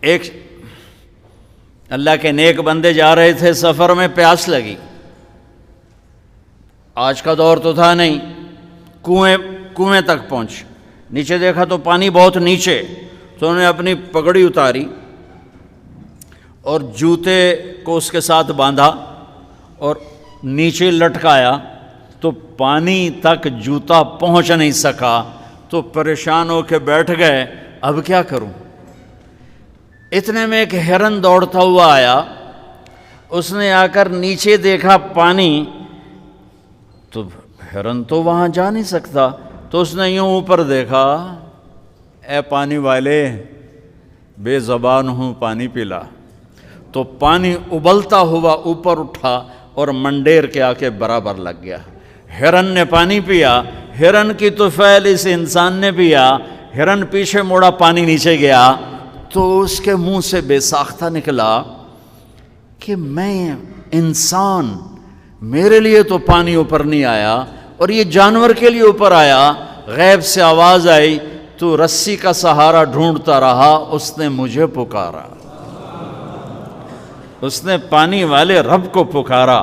ایک اللہ کے نیک بندے جا رہے تھے سفر میں، پیاس لگی، آج کا دور تو تھا نہیں، کنویں تک پہنچ، نیچے دیکھا تو پانی بہت نیچے، تو انہوں نے اپنی پگڑی اتاری اور جوتے کو اس کے ساتھ باندھا اور نیچے لٹکایا، تو پانی تک جوتا پہنچ نہیں سکا، تو پریشان ہو کے بیٹھ گئے، اب کیا کروں؟ اتنے میں ایک ہرن دوڑتا ہوا آیا، اس نے آ کر نیچے دیکھا پانی، تو ہرن تو وہاں جا نہیں سکتا، تو اس نے یوں اوپر دیکھا، اے پانی والے بے زبان ہوں پانی پلا، تو پانی ابلتا ہوا اوپر اٹھا اور منڈیر کے آ کے برابر لگ گیا۔ ہرن نے پانی پیا، ہرن کی طفیل اس انسان نے پیا، ہرن پیچھے مڑا، پانی نیچے گیا، تو اس کے منہ سے بے ساختہ نکلا کہ میں انسان، میرے لیے تو پانی اوپر نہیں آیا اور یہ جانور کے لیے اوپر آیا۔ غیب سے آواز آئی، تو رسی کا سہارا ڈھونڈتا رہا، اس نے مجھے پکارا، اس نے پانی والے رب کو پکارا۔